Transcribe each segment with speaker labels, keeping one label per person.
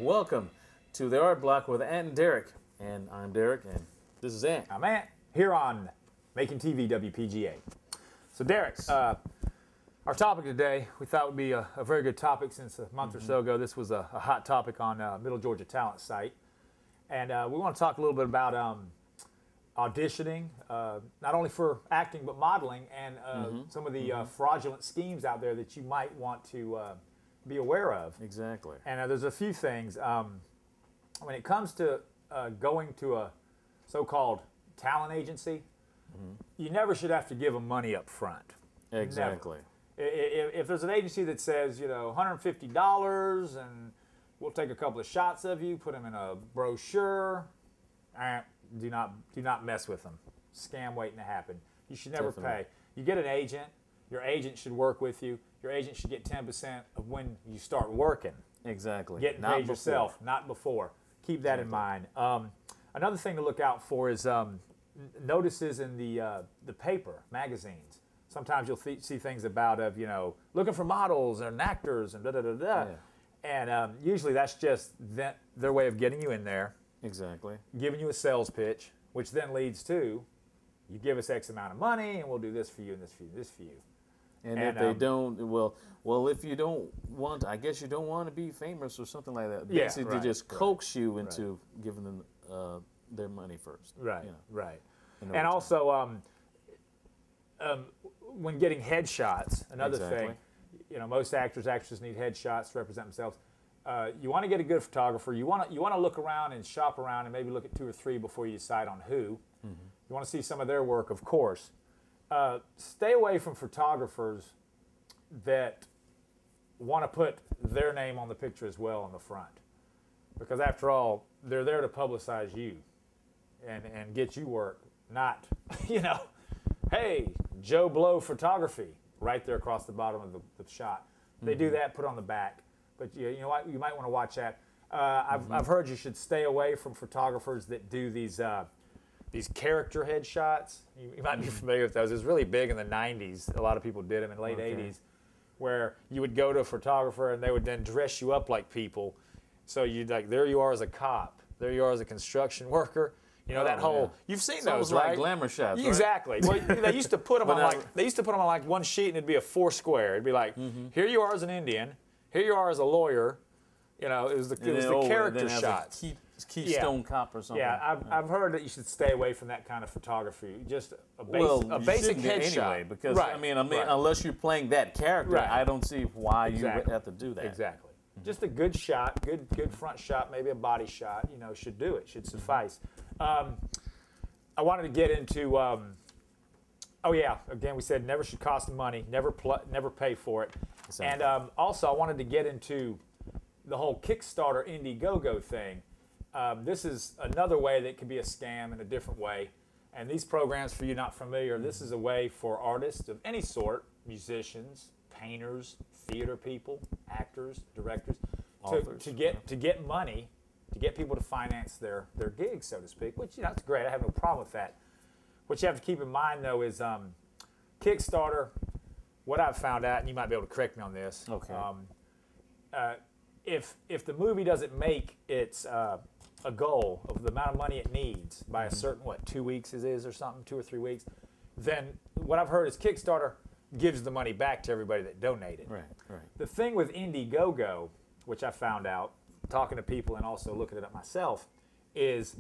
Speaker 1: Welcome to the Art Block with Ant and Derek. And I'm Derek, and this is Ant.
Speaker 2: I'm Ant, here on Making TV WPGA. So Derek, our topic today, we thought would be a very good topic since a month or so ago. This was a hot topic on Middle Georgia Talent site. And we want to talk a little bit about auditioning, not only for acting but modeling, and some of the fraudulent schemes out there that you might want to be aware of.
Speaker 1: Exactly.
Speaker 2: And there's a few things. When it comes to going to a so-called talent agency, you never should have to give them money up front.
Speaker 1: Exactly.
Speaker 2: If there's an agency that says, you know, $150 and we'll take a couple of shots of you, put them in a brochure, do not mess with them. Scam waiting to happen. You should never pay. You get an agent. Your agent should work with you. Your agent should get 10% of when you start working.
Speaker 1: Exactly.
Speaker 2: Getting paid yourself, not before. Keep that in mind. Another thing to look out for is notices in the paper, magazines. Sometimes you'll see things about, you know, looking for models and actors and da-da-da-da. Yeah. And usually that's just their way of getting you in there.
Speaker 1: Exactly. Giving
Speaker 2: you a sales pitch, which then leads to, you give us X amount of money and we'll do this for you and this for you, this for you.
Speaker 1: And if they don't, well, if you don't want, I guess you don't want to be famous or something like that.
Speaker 2: Yeah,
Speaker 1: basically, they just coax you into giving them their money first.
Speaker 2: Right,
Speaker 1: you know,
Speaker 2: right. And also, when getting headshots, another thing, you know, most actresses need headshots to represent themselves. You want to get a good photographer. You want to look around and shop around and maybe look at 2 or 3 before you decide on who. You want to see some of their work, of course. Stay away from photographers that want to put their name on the picture as well on the front, because after all, they're there to publicize you and get you work, not, you know, hey, Joe Blow Photography right there across the bottom of the shot. They do that, put on the back, but you know what, you might want to watch that. I've heard you should stay away from photographers that do these character headshots. You might be familiar with those. It was really big in the 90s. A lot of people did them in the late 80s, where you would go to a photographer and they would then dress you up like people. So you'd like, there you are as a cop. There you are as a construction worker. You know, that whole, you've seen those, right?
Speaker 1: Like glamour shots, right?
Speaker 2: Exactly. Well, they used to put them on like one sheet and it'd be a 4 square. It'd be like, here you are as an Indian. Here you are as a lawyer. You know, it was the character shots.
Speaker 1: Keystone Cop or something.
Speaker 2: Yeah, I've heard that you should stay away from that kind of photography. Just a basic headshot.
Speaker 1: Anyway, because I mean, unless you're playing that character, I don't see why you would have to do that.
Speaker 2: Exactly. Just a good shot, good front shot, maybe a body shot. You know, should do it. Should suffice. I wanted to get into. Again, we said never should cost money. Never pay for it. Exactly. And also, I wanted to get into the whole Kickstarter Indiegogo thing. This is another way that could be a scam in a different way. And these programs, for you not familiar, this is a way for artists of any sort, musicians, painters, theater people, actors, directors, to get money, to get people to finance their gigs, so to speak, which, you know, that's great. I have no problem with that. What you have to keep in mind, though, is Kickstarter, what I've found out, and you might be able to correct me on this, if the movie doesn't make its a goal of the amount of money it needs by a certain, 2 weeks it is or something, 2 or 3 weeks, then what I've heard is Kickstarter gives the money back to everybody that donated.
Speaker 1: Right.
Speaker 2: The thing with Indiegogo, which I found out, talking to people and also looking it up myself, is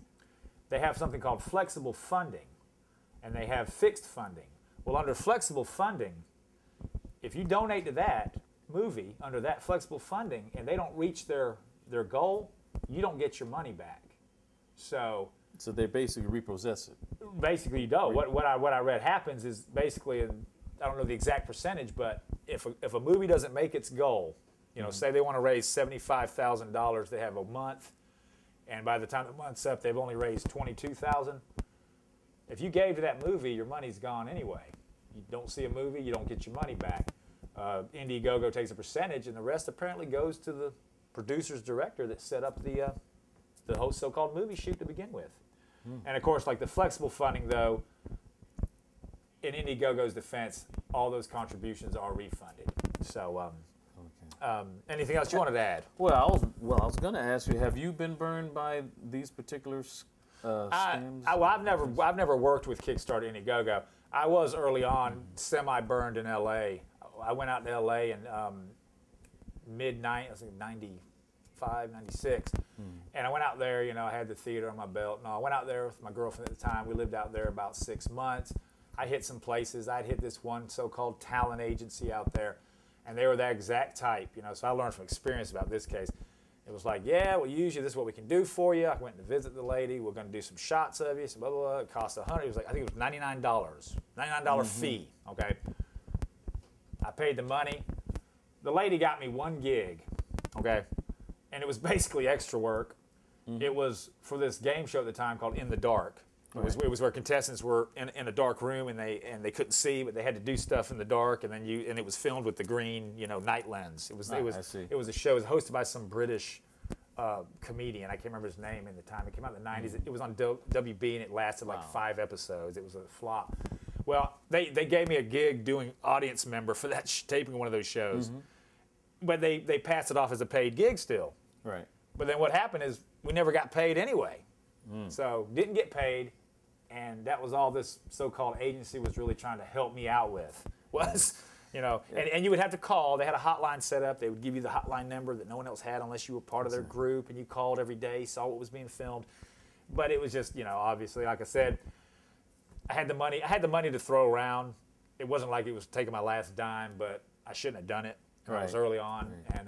Speaker 2: they have something called flexible funding, and they have fixed funding. Well, under flexible funding, if you donate to that movie under that flexible funding and they don't reach their goal, you don't get your money back. So
Speaker 1: they basically repossess it.
Speaker 2: Basically, you don't. What I read happens is basically, and I don't know the exact percentage, but if a movie doesn't make its goal, you know, say they want to raise $75,000, they have a month, and by the time the month's up, they've only raised $22,000. If you gave to that movie, your money's gone anyway. You don't see a movie, you don't get your money back. Indiegogo takes a percentage, and the rest apparently goes to the producer's director that set up the whole so-called movie shoot to begin with. And of course, like the flexible funding, though, in Indiegogo's defense, all those contributions are refunded. So Anything else you wanted to add?
Speaker 1: Well, I was going to ask you, have you been burned by these particular scams?
Speaker 2: I've never worked with Kickstarter Indiegogo. I was early on semi-burned in L.A. I went out to L.A. in mid-95, 96. And I went out there, you know, I had the theater on my belt. No, I went out there with my girlfriend at the time. We lived out there about 6 months. I hit some places. I'd hit this one so-called talent agency out there, and they were that exact type, you know. So I learned from experience about this case. It was like, yeah, well, usually this is what we can do for you. I went to visit the lady. We're going to do some shots of you, some blah, blah, blah. It cost $100. It was like, I think it was $99. $99 fee, okay? I paid the money. The lady got me one gig, okay? And it was basically extra work. It was for this game show at the time called In the Dark. It was where contestants were in a dark room and they couldn't see, but they had to do stuff in the dark, and it was filmed with the green, you know, night lens. It was a show. It was hosted by some British comedian. I can't remember his name in the time. It came out in the 90s. It was on WB, and it lasted like 5 episodes. It was a flop. Well, they gave me a gig doing audience member for that taping of one of those shows, but they passed it off as a paid gig still.
Speaker 1: Right.
Speaker 2: But then what happened is we never got paid anyway. So didn't get paid, and that was all this so-called agency was really trying to help me out with was, you know, and you would have to call. They had a hotline set up. They would give you the hotline number that no one else had unless you were part of their group, and you called every day, saw what was being filmed. But it was just, you know, obviously, like I said, I had the money to throw around. It wasn't like it was taking my last dime, but I shouldn't have done it. I was early on, and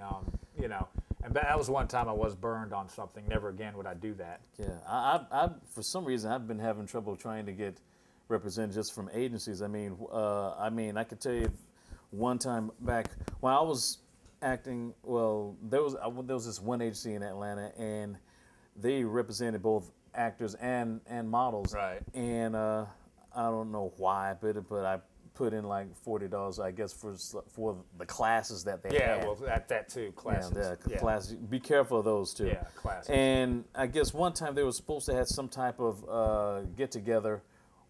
Speaker 2: you know. And that was one time I was burned on something. Never again would I do that.
Speaker 1: Yeah, I for some reason I've been having trouble trying to get represented just from agencies. I mean, I could tell you one time back when I was acting. Well, there was this one agency in Atlanta, and they represented both actors and models.
Speaker 2: Right.
Speaker 1: And I don't know why, but I put in like $40, I guess, for the classes that they had.
Speaker 2: Yeah, well, that too, classes.
Speaker 1: Classes. Be careful of those too.
Speaker 2: Yeah, classes.
Speaker 1: And I guess one time they were supposed to have some type of get together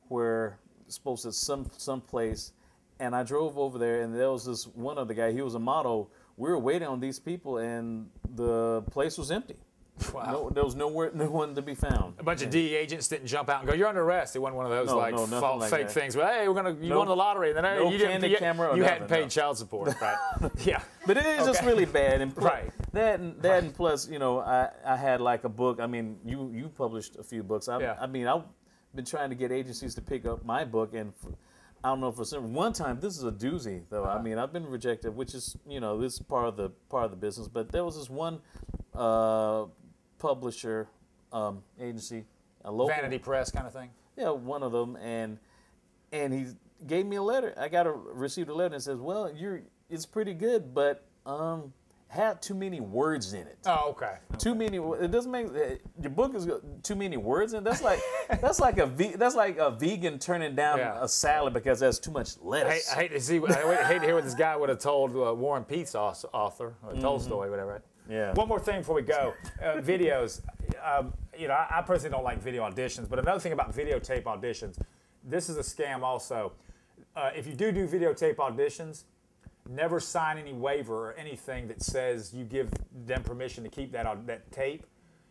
Speaker 1: where supposed to some place, and I drove over there, and there was this one other guy. He was a model. We were waiting on these people, and the place was empty.
Speaker 2: Wow.
Speaker 1: There was no one to be found.
Speaker 2: A bunch of DE agents didn't jump out and go, "You're under arrest." They wasn't one of those fake things. Well, hey, you won the lottery, and then hey, you hadn't paid child support, right? Yeah.
Speaker 1: But it is just really bad, and and plus, you know, I had like a book. I mean, you published a few books. I mean, I've been trying to get agencies to pick up my book, and I don't know, for some one time, this is a doozy though. I mean, I've been rejected, which is, you know, this is part of the business. But there was this one publisher agency, a local
Speaker 2: Vanity Press kind of thing.
Speaker 1: Yeah, one of them, and he gave me a letter. I received a letter and says, "Well, it's pretty good, but had too many words in it."
Speaker 2: Oh, okay.
Speaker 1: Too many. It doesn't make your book is too many words in it. That's like a vegan turning down a salad because there's too much lettuce.
Speaker 2: I hate to hear what this guy would have told War and Peace author, or Tolstoy, whatever. Right?
Speaker 1: Yeah.
Speaker 2: One more thing before we go, videos. You know, I personally don't like video auditions, but another thing about videotape auditions, this is a scam also. If you do videotape auditions, never sign any waiver or anything that says you give them permission to keep that tape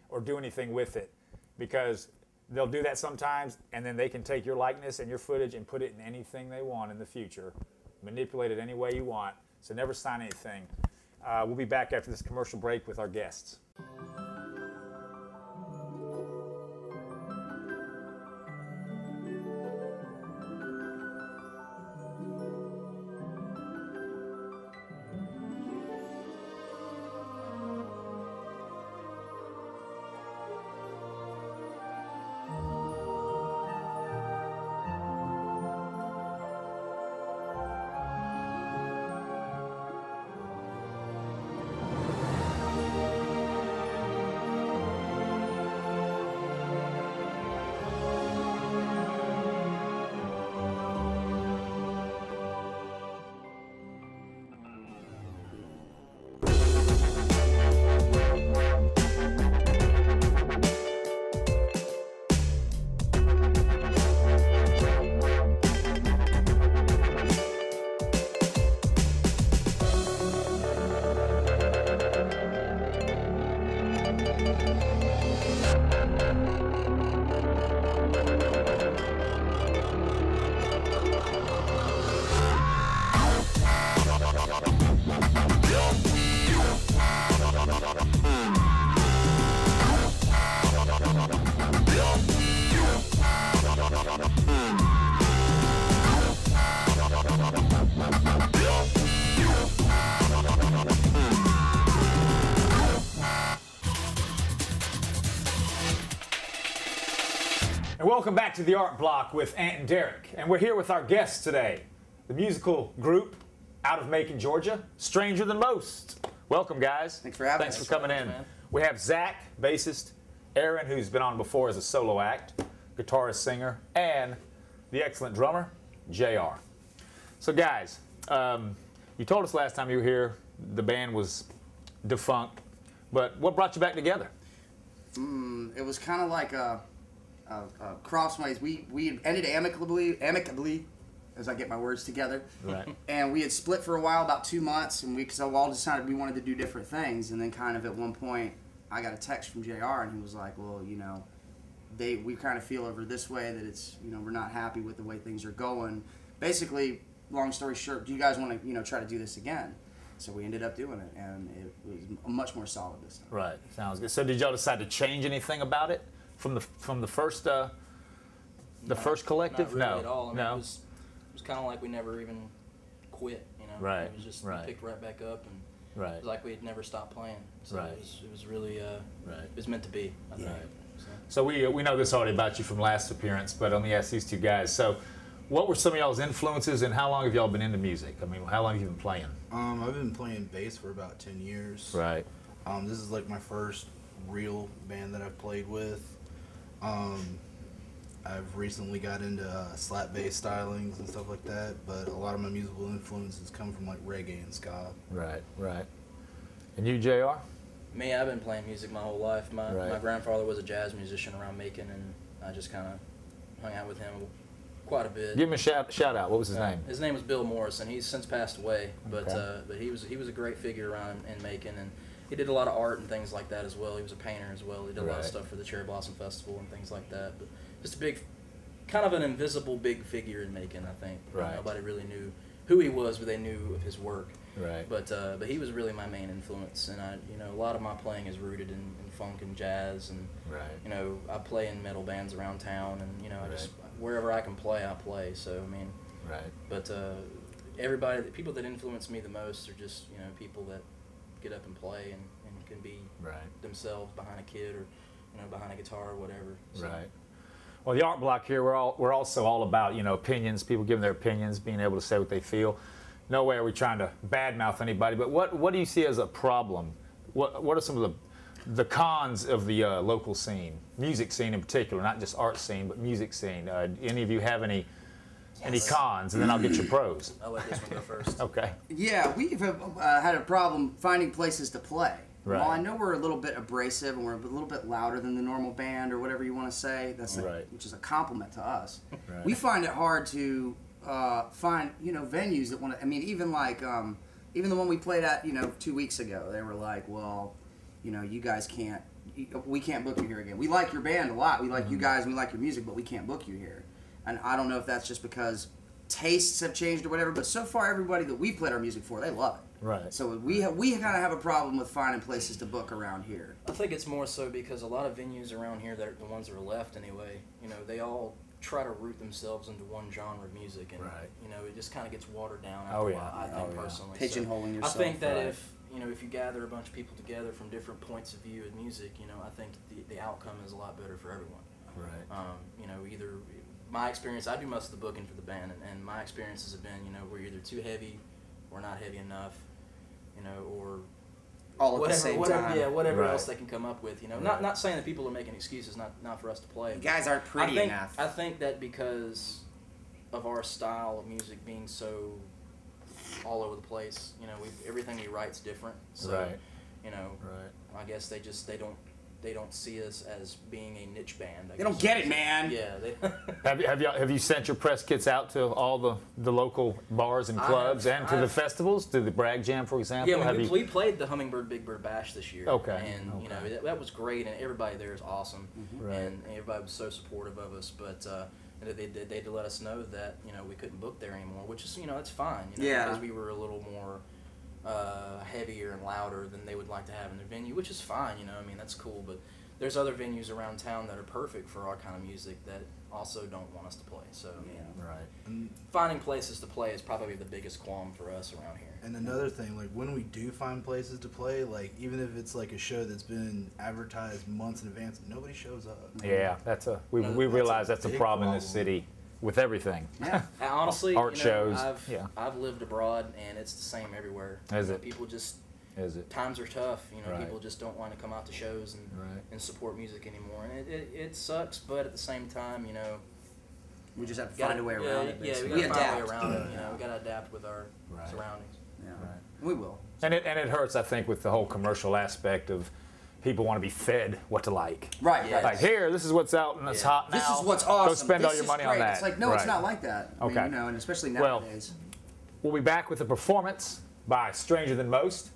Speaker 2: or do anything with it, because they'll do that sometimes, and then they can take your likeness and your footage and put it in anything they want in the future, manipulate it any way you want. So never sign anything. We'll be back after this commercial break with our guests. And welcome back to the Art Block with Ant and Derek. And we're here with our guests today, the musical group out of Macon, Georgia, Stranger Than Most. Welcome, guys.
Speaker 3: Thanks for having
Speaker 2: us. Thanks for coming in.
Speaker 3: Man.
Speaker 2: We have Zach, bassist, Aaron, who's been on before as a solo act, guitarist, singer, and the excellent drummer, JR. So, guys, you told us last time you were here the band was defunct, but what brought you back together?
Speaker 3: It was kind of like a crossways. We ended amicably, as I get my words together.
Speaker 2: Right.
Speaker 3: And we had split for a while, about 2 months, and we all decided we wanted to do different things. And then kind of at one point, I got a text from JR, and he was like, well, you know, we kind of feel over this way that it's, you know, we're not happy with the way things are going. Basically, long story short, do you guys want to, you know, try to do this again? So we ended up doing it, and it was much more solid this time.
Speaker 2: Right. Sounds good. So did y'all decide to change anything about it from the first first collective?
Speaker 4: Not really
Speaker 2: no.
Speaker 4: at all. I mean,
Speaker 2: no.
Speaker 4: It was kind of like we never even quit. You know.
Speaker 2: Right.
Speaker 4: It was just we picked right back up, and
Speaker 2: right.
Speaker 4: it was like we had never stopped playing. So
Speaker 2: right.
Speaker 4: it was really
Speaker 2: right.
Speaker 4: It was meant to be. I think.
Speaker 2: Right. So we know this already about you from last appearance, but let me ask these two guys. So, what were some of y'all's influences, and how long have y'all been into music? I mean, how long have you been playing?
Speaker 5: I've been playing bass for about 10 years.
Speaker 2: Right.
Speaker 5: This is like my first real band that I've played with. I've recently got into slap bass stylings and stuff like that, but a lot of my musical influences come from like reggae and ska.
Speaker 2: Right, right. And you, JR?
Speaker 4: Me, I've been playing music my whole life. My grandfather was a jazz musician around Macon, and I just kind of hung out with him quite a bit.
Speaker 2: Give him a shout out. What was his name?
Speaker 4: His name was Bill Morrison. He's since passed away, but he was a great figure around in Macon, and he did a lot of art and things like that as well. He was a painter as well. He did a lot of stuff for the Cherry Blossom Festival and things like that. But just a big, kind of an invisible big figure in Macon, I think.
Speaker 2: Right.
Speaker 4: Nobody really knew who he was, but they knew of his work.
Speaker 2: Right.
Speaker 4: But he was really my main influence, and a lot of my playing is rooted in funk and jazz, and I play in metal bands around town, and I just wherever I can play, I play. So I mean, But the people that influence me the most are just people that get up and play and can be themselves behind a kid or behind a guitar or whatever. So.
Speaker 2: Right. Well, the Art Block here, we're also all about opinions, people giving their opinions, being able to say what they feel. No way are we trying to badmouth anybody, but what do you see as a problem? What are some of the cons of the local scene, music scene in particular, not just art scene, but music scene? Any of you have any cons, and then I'll get your pros.
Speaker 4: I'll let this one go first.
Speaker 2: Okay.
Speaker 3: Yeah, we've had a problem finding places to play.
Speaker 2: Right.
Speaker 3: Well, I know we're a little bit abrasive and we're a little bit louder than the normal band or whatever you want to say. That's which is a compliment to us.
Speaker 2: Right.
Speaker 3: We find it hard to find venues that want to. I mean, even like even the one we played at 2 weeks ago, they were like, well, you guys can't. We can't book you here again. We like your band a lot. We like you guys. And we like your music, but we can't book you here. And I don't know if that's just because tastes have changed or whatever. But so far, everybody that we played our music for, they love it.
Speaker 2: Right.
Speaker 3: So we kind of have a problem with finding places to book around here.
Speaker 4: I think it's more so because a lot of venues around here, that are the ones that are left anyway, they all try to root themselves into one genre of music, and it just kind of gets watered down after a while. I think personally,
Speaker 3: pigeonholing yourself.
Speaker 4: I think that if you gather a bunch of people together from different points of view of music, I think the outcome is a lot better for everyone.
Speaker 2: Right.
Speaker 4: Either my experience, I do most of the booking for the band, and my experiences have been, we're either too heavy, or not heavy enough. Or
Speaker 3: all at the same time.
Speaker 4: Yeah, whatever else they can come up with. Not saying that people are making excuses not for us to play.
Speaker 3: You guys aren't pretty enough.
Speaker 4: I think that because of our style of music being so all over the place, everything we write's different. So, I guess they don't see us as being a niche band.
Speaker 3: They don't get it, man.
Speaker 4: Yeah.
Speaker 2: Have you sent your press kits out to all the local bars and clubs and to the festivals, to the Bragg Jam, for example?
Speaker 4: Yeah, we played the Hummingbird Big Bird Bash this year.
Speaker 2: Okay.
Speaker 4: And that was great, and everybody there is awesome,
Speaker 2: Right.
Speaker 4: and everybody was so supportive of us. But they did let us know that we couldn't book there anymore, which is that's fine. Because we were a little more heavier and louder than they would like to have in their venue, which is fine, that's cool, but there's other venues around town that are perfect for our kind of music that also don't want us to play. So
Speaker 5: Right.
Speaker 4: finding places to play is probably the biggest qualm for us around here.
Speaker 5: And another thing, like when we do find places to play, like even if it's like a show that's been advertised months in advance, nobody shows up.
Speaker 2: Yeah, we realize that's a problem in this city with everything.
Speaker 3: Yeah.
Speaker 4: Honestly,
Speaker 2: art shows.
Speaker 4: I've lived abroad, and it's the same everywhere.
Speaker 2: Is it?
Speaker 4: People just times are tough.
Speaker 2: Right.
Speaker 4: People just don't want to come out to shows and support music anymore, and it sucks. But at the same time,
Speaker 3: we just have to find a way around it.
Speaker 4: Yeah, we gotta find a way around it. We gotta adapt with our surroundings.
Speaker 3: Yeah, we will.
Speaker 2: And it hurts, I think, with the whole commercial aspect of people want to be fed what to like.
Speaker 3: Right.
Speaker 4: Yeah.
Speaker 2: Like here, this is what's out and it's hot now.
Speaker 3: This is what's awesome.
Speaker 2: Go spend all your money on that.
Speaker 3: It's like no, it's not like that. I mean, and especially nowadays.
Speaker 2: We'll be back with a performance by Stranger Than Most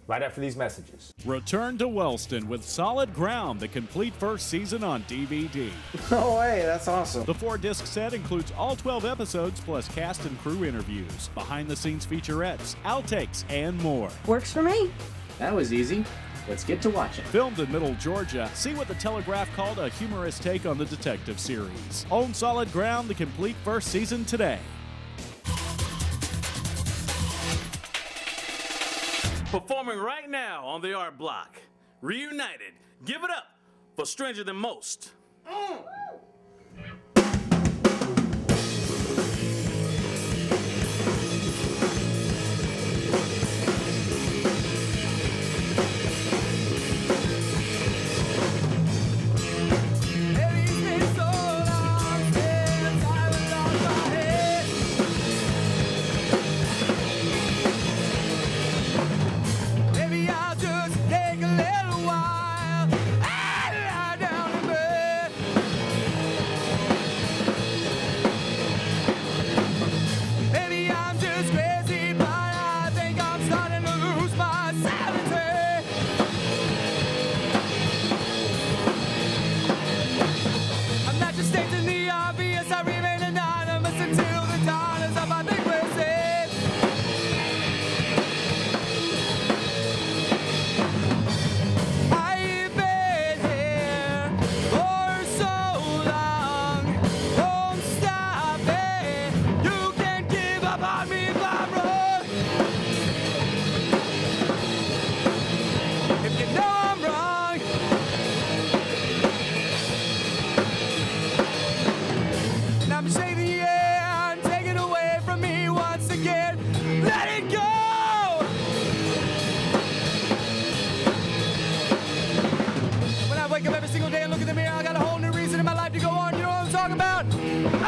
Speaker 2: right after these messages.
Speaker 6: Return to Wellston with Solid Ground, the complete first season on DVD.
Speaker 7: No way, that's awesome.
Speaker 6: The 4-disc set includes all 12 episodes plus cast and crew interviews, behind-the-scenes featurettes, outtakes, and more.
Speaker 8: Works for me.
Speaker 7: That was easy. Let's get to watching.
Speaker 6: Filmed in Middle Georgia, see what the Telegraph called a humorous take on the detective series. Own Solid Ground, the complete first season today.
Speaker 9: Performing right now on the Art Block. Reunited. Give it up for Stranger Than Most.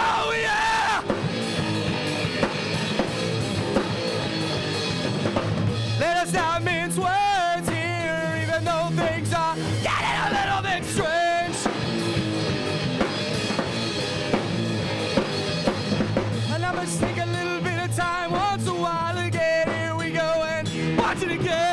Speaker 10: Oh yeah! Let us not mince words here, even though things are getting a little bit strange. And I must take a little bit of time once a while again. Here we go and watch it again.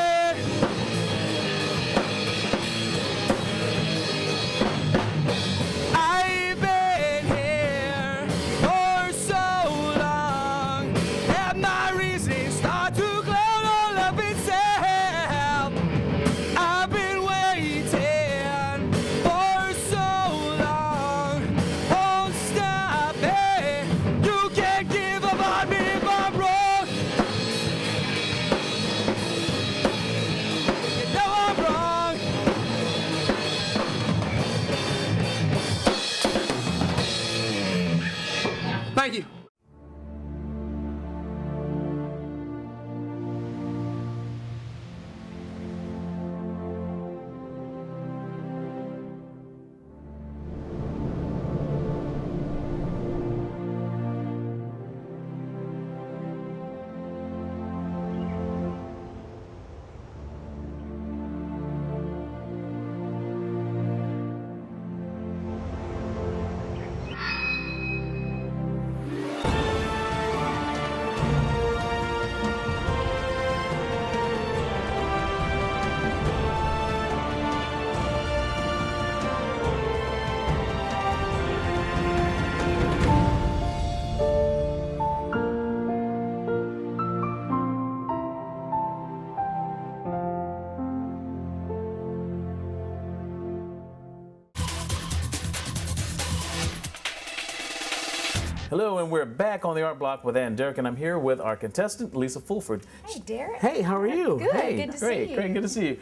Speaker 1: Hello, and we're back on the Art Block with Ann Derrick, and I'm here with our contestant, Lisa Fulford.
Speaker 8: Hey, Derek.
Speaker 1: Hey, how are you?
Speaker 8: Good,
Speaker 1: hey,
Speaker 8: good to see you.
Speaker 1: Great, good to see you.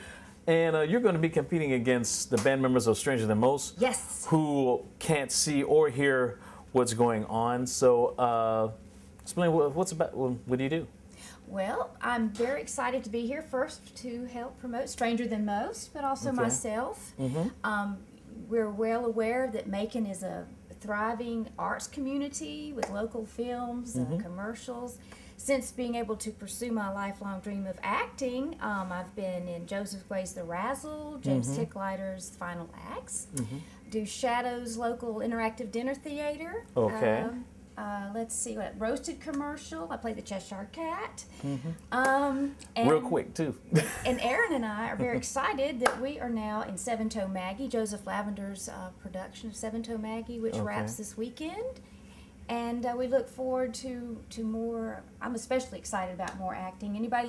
Speaker 1: And you're going to be competing against the band members of Stranger Than Most.
Speaker 8: Yes.
Speaker 1: Who can't see or hear what's going on. So explain what do you do?
Speaker 8: Well, I'm very excited to be here first to help promote Stranger Than Most, but also myself. We're well aware that Macon is a thriving arts community with local films, commercials. Since being able to pursue my lifelong dream of acting, I've been in Joseph Gway's The Razzle, James Ticklighter's Final Acts, do Shadow's local interactive dinner theater.
Speaker 1: Okay.
Speaker 8: Let's see, what roasted commercial. I play the Cheshire Cat.
Speaker 1: And real quick too.
Speaker 8: And Aaron and I are very excited that we are now in Seven Toe Maggie, Joseph Lavender's production of Seven Toe Maggie, which wraps this weekend. And we look forward to more. I'm especially excited about more acting. Anybody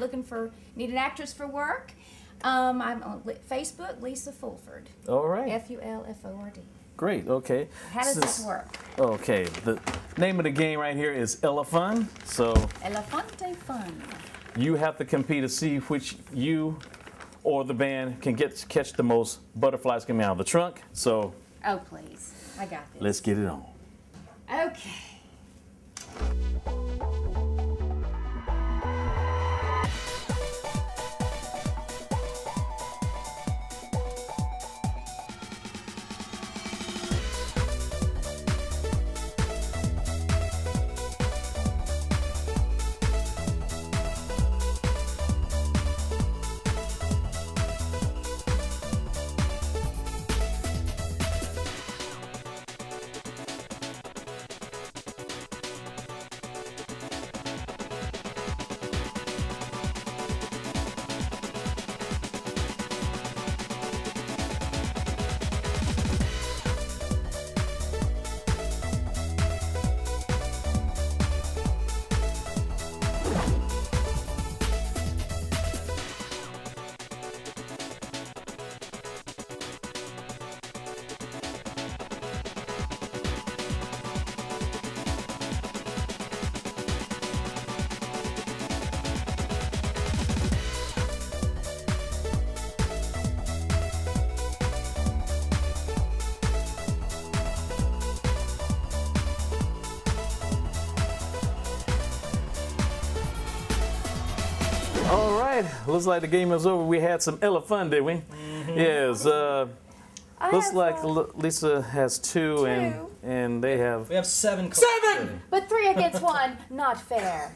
Speaker 8: need an actress for work? I'm on Facebook, Lisa Fulford.
Speaker 1: All right.
Speaker 8: Fulford.
Speaker 1: Great, okay.
Speaker 8: How does this work?
Speaker 1: Okay, the name of the game right here is Elefun. So
Speaker 8: Elefante Fun.
Speaker 1: You have to compete to see which you or the band can catch the most butterflies coming out of the trunk. So
Speaker 8: oh please, I got this.
Speaker 1: Let's get it on.
Speaker 8: Okay.
Speaker 1: All right, looks like the game is over. We had some fun, did we? Yes. Looks like Lisa has two. And they have.
Speaker 4: We have 7.
Speaker 8: 7, but 3 against 1, not fair.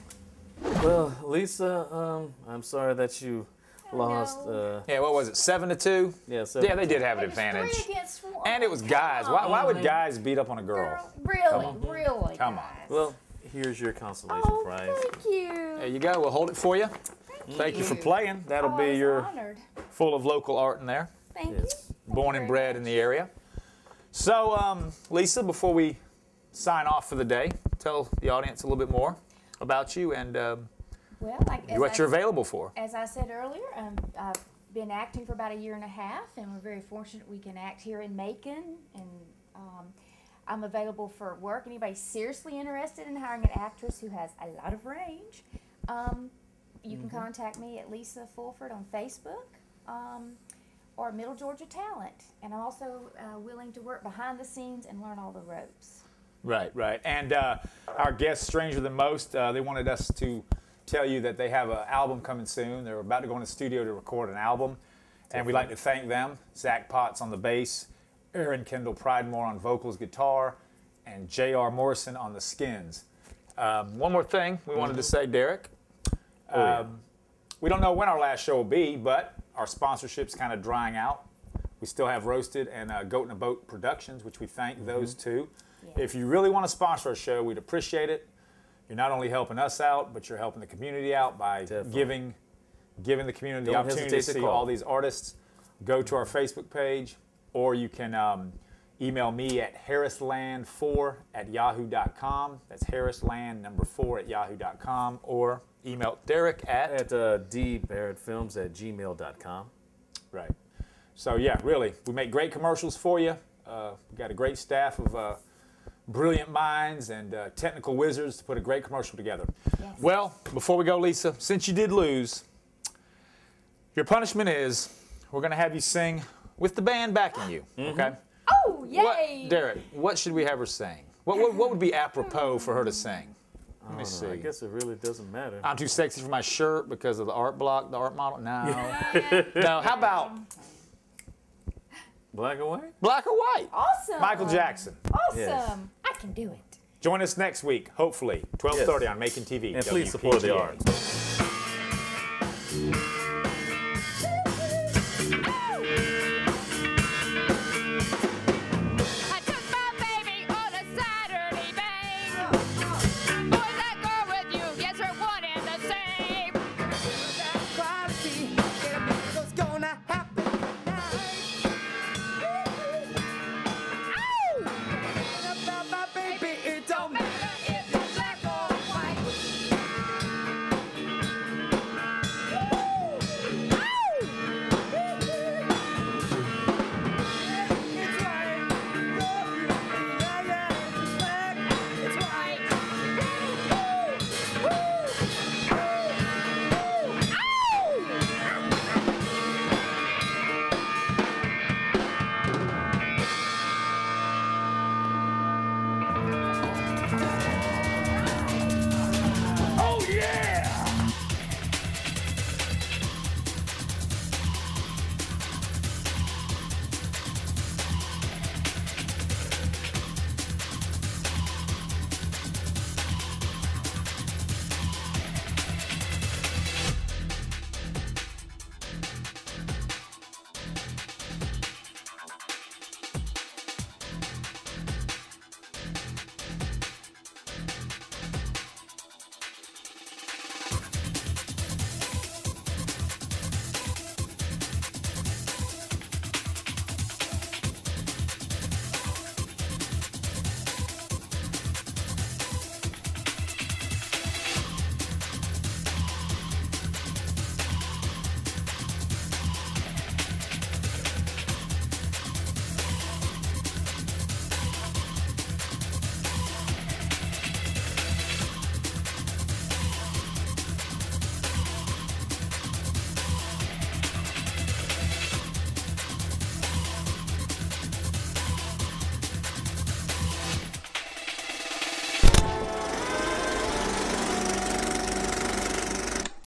Speaker 1: Well, Lisa, I'm sorry that you lost.
Speaker 2: Yeah, what was it? 7-2.
Speaker 1: Yeah, 7.
Speaker 2: Yeah, they did have an advantage.
Speaker 8: 3 against 1.
Speaker 2: And it was guys. Why would guys beat up on a girl?
Speaker 8: Really?
Speaker 2: Come on.
Speaker 1: Well, here's your consolation prize.
Speaker 8: Thank you.
Speaker 2: There you go. We'll hold it for you. Thank you for playing. That'll be your
Speaker 8: honored.
Speaker 2: full of local art in there.
Speaker 8: Thank you.
Speaker 2: Born and bred in the area. So, Lisa, before we sign off for the day, tell the audience a little bit more about you and what you're available for.
Speaker 8: As I said earlier, I've been acting for about 1.5 years, and we're very fortunate we can act here in Macon. And I'm available for work. Anybody seriously interested in hiring an actress who has a lot of range, you can contact me at Lisa Fulford on Facebook or Middle Georgia Talent. And I'm also willing to work behind the scenes and learn all the ropes.
Speaker 2: Right, right. And our guest, Stranger Than Most, they wanted us to tell you that they have an album coming soon. They're about to go in the studio to record an album. And we'd like to thank them. Zach Potts on the bass, Aaron Kendall Pridemore on vocals, guitar, and J.R. Morrison on the skins. One more thing we wanted to say, Derek. We don't know when our last show will be, but our sponsorship's kind of drying out. We still have Roasted and Goat in a Boat Productions, which we thank those two. Yeah. If you really want to sponsor our show, we'd appreciate it. You're not only helping us out, but you're helping the community out by giving the community the opportunity to see all these artists. Go to our Facebook page, or you can email me at harrisland4@yahoo.com. That's harrisland4@yahoo.com, or email Derek at
Speaker 1: dbarrettfilms@gmail.com.
Speaker 2: Right. So yeah, really, we make great commercials for you. We've got a great staff of brilliant minds and technical wizards to put a great commercial together. Yes. Well, before we go, Lisa, since you did lose, your punishment is we're going to have you sing with the band backing you, okay?
Speaker 8: Oh, yay!
Speaker 2: Derek, what should we have her sing? What would be apropos for her to sing? Let me see.
Speaker 1: I guess it really doesn't matter.
Speaker 2: I'm too sexy for my shirt because of the art block, the art model? No. No, how about...
Speaker 1: Black or white?
Speaker 2: Black or white.
Speaker 8: Awesome.
Speaker 2: Michael Jackson.
Speaker 8: Awesome.
Speaker 1: Yes.
Speaker 8: I can do it.
Speaker 2: Join us next week, hopefully, 12:30 on Making TV.
Speaker 1: And please support the arts.